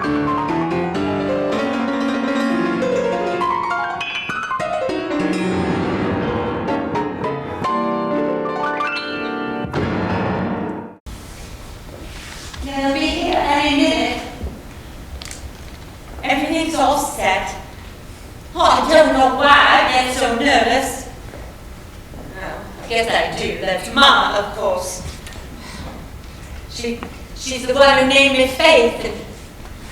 They'll be here any minute. Everything's all set. Oh, I don't know why I get so nervous. Oh, I guess I do. That's Mama, of course. She's the one who named me Faith, and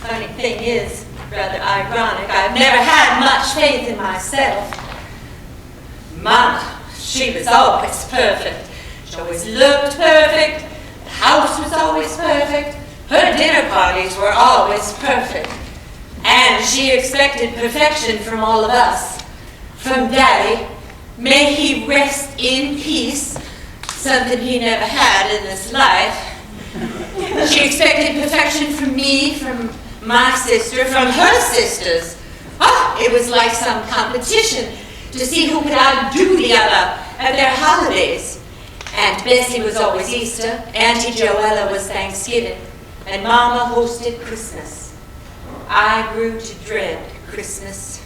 funny thing is, rather ironic, I've never had much faith in myself. Mama, she was always perfect. She always looked perfect. The house was always perfect. Her dinner parties were always perfect. And she expected perfection from all of us. From Daddy, may he rest in peace, something he never had in this life. She expected perfection from me, from my sister, from her sisters. It was like some competition to see who could outdo the other at their holidays. Aunt Bessie was always Easter, Auntie Joella was Thanksgiving, and Mama hosted Christmas. I grew to dread Christmas.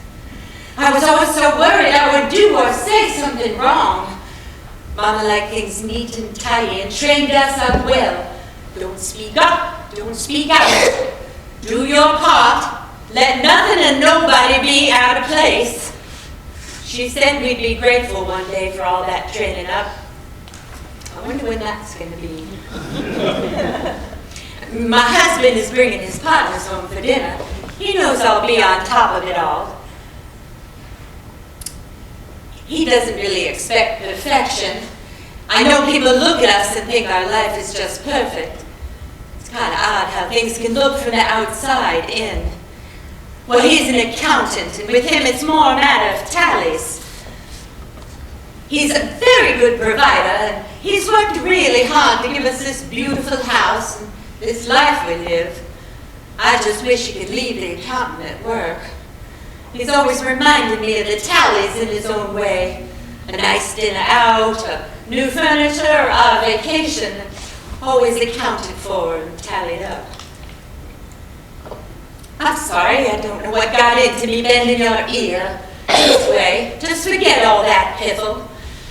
I was always so worried I would do or say something wrong. Mama liked things neat and tidy and trained us up well. Don't speak up, don't speak out. Do your part, let nothing and nobody be out of place. She said we'd be grateful one day for all that training up. I wonder when that's going to be. My husband is bringing his partners home for dinner. He knows I'll be on top of it all. He doesn't really expect perfection. I know people look at us and think our life is just perfect. It's kind of odd how things can look from the outside in. Well, he's an accountant, and with him it's more a matter of tallies. He's a very good provider, and he's worked really hard to give us this beautiful house and this life we live. I just wish he could leave the accountant at work. He's always reminded me of the tallies in his own way. A nice dinner out, a new furniture, or our vacation, always accounted for and tallied up. I'm sorry, I don't know what got into me bending your ear this way. Just forget all that piffle.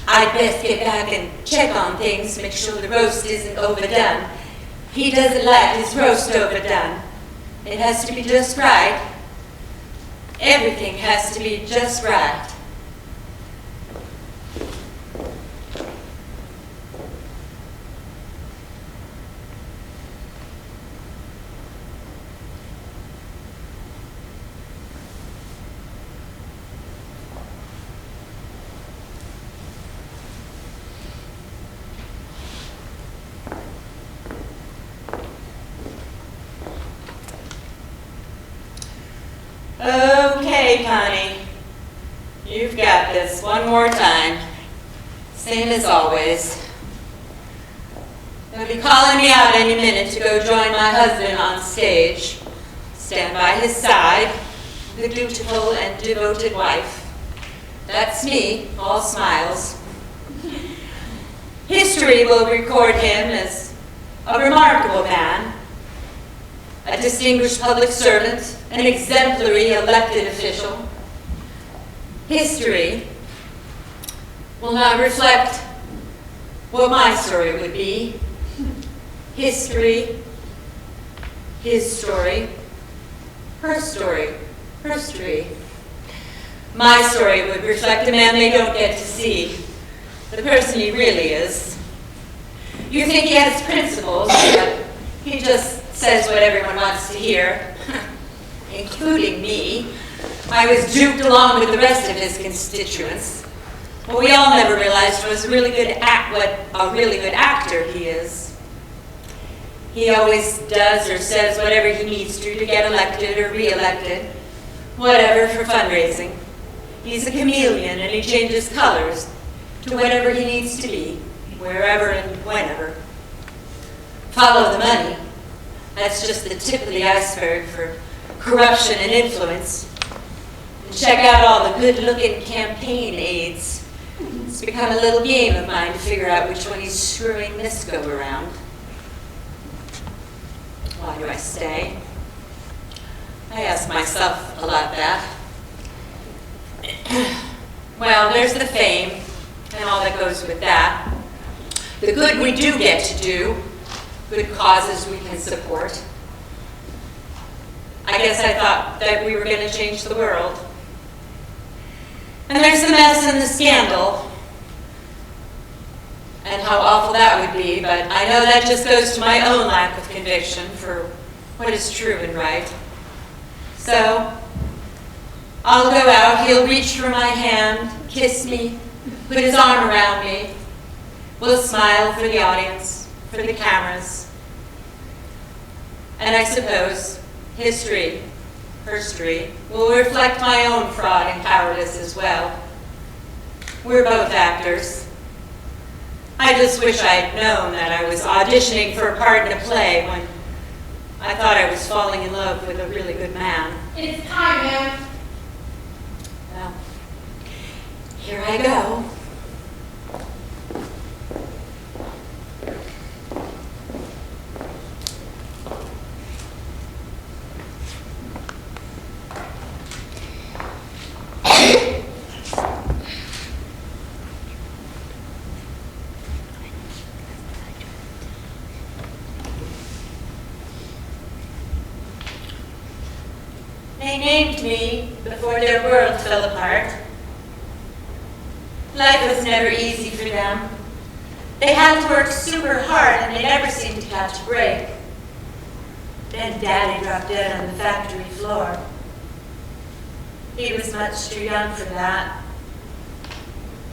I'd best get back and check on things, make sure the roast isn't overdone. He doesn't like his roast overdone. It has to be just right. Everything has to be just right. Okay, Connie, you've got this one more time. Same as always. They'll be calling me out any minute to go join my husband on stage. Stand by his side, the dutiful and devoted wife. That's me, all smiles. History will record him as a remarkable man, a distinguished public servant, an exemplary elected official. History will not reflect what my story would be. History, his story, her story, her story. My story would reflect a man they don't get to see, the person he really is. You think he has principles, but he just says what everyone wants to hear, including me. I was duped along with the rest of his constituents. What we all never realized was what a really good actor he is. He always does or says whatever he needs to get elected or re-elected, whatever for fundraising. He's a chameleon and he changes colors to whatever he needs to be, wherever and whenever. Follow the money. That's just the tip of the iceberg for corruption and influence. And check out all the good-looking campaign aides. It's become a little game of mine to figure out which one he's screwing this go-around. Why do I stay? ask myself a lot that. Well, there's the fame and all that goes with that. The good we do get to do, good causes we can support. I guess I thought that we were going to change the world. And there's the mess and the scandal, and how awful that would be, but I know that just goes to my own lack of conviction for what is true and right. So, I'll go out, he'll reach for my hand, kiss me, put his arm around me. We'll smile for the audience, for the cameras. And I suppose history, Herstory, will reflect my own fraud and cowardice as well. We're both actors. I just wish I had known that I was auditioning for a part in a play when I thought I was falling in love with a really good man. It's time, ma'am. Well, here I go. They named me before their world fell apart. Life was never easy for them. They had to work super hard and they never seemed to catch a break. Then Daddy dropped dead on the factory floor. He was much too young for that.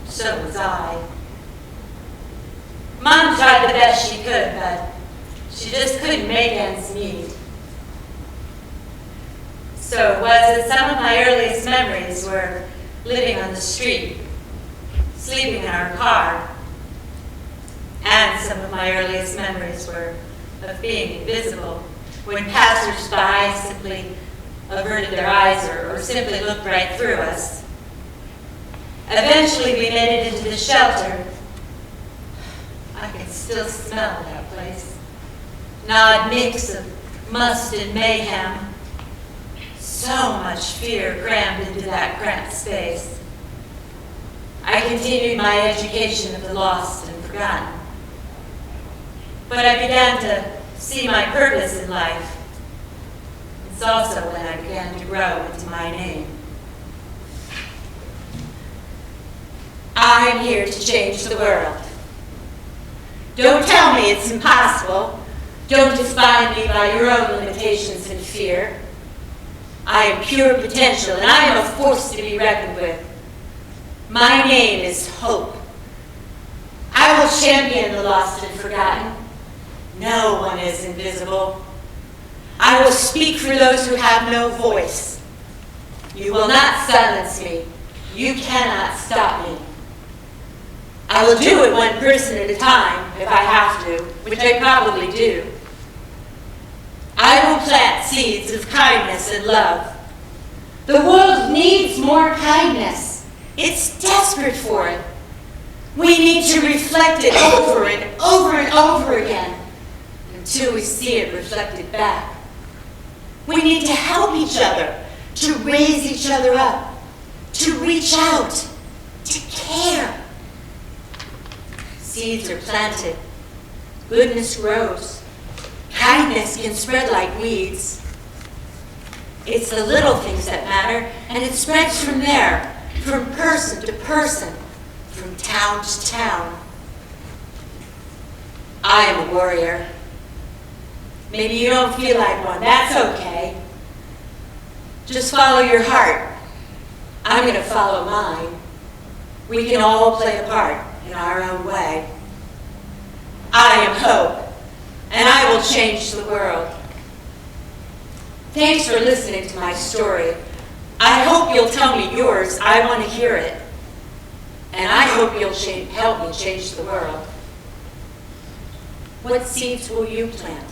So was I. Mom tried the best she could, but she just couldn't make ends meet. So it was that some of my earliest memories were living on the street, sleeping in our car, and some of my earliest memories were of being invisible, when passers-by simply averted their eyes or simply looked right through us. Eventually we made it into the shelter. I can still smell that place. An odd mix of must and mayhem. So much fear crammed into that cramped space. I continued my education of the lost and forgotten. But I began to see my purpose in life. It's also when I began to grow into my name. I'm here to change the world. Don't tell me it's impossible. Don't define me by your own limitations and fear. I am pure potential, and I am a force to be reckoned with. My name is Hope. I will champion the lost and forgotten. No one is invisible. I will speak for those who have no voice. You will not silence me. You cannot stop me. I will do it one person at a time if I have to, which I probably do. I will plant seeds of kindness and love. The world needs more kindness. It's desperate for it. We need to reflect it over and over and over again until we see it reflected back. We need to help each other, to raise each other up, to reach out, to care. Seeds are planted. Goodness grows. Kindness can spread like weeds. It's the little things that matter, and it spreads from there, from person to person, from town to town. I am a warrior. Maybe you don't feel like one. That's okay. Just follow your heart. I'm going to follow mine. We can all play a part in our own way. I am Hope, and I will change the world. Thanks for listening to my story. I hope you'll tell me yours. I want to hear it. And I hope you'll help me change the world. What seeds will you plant?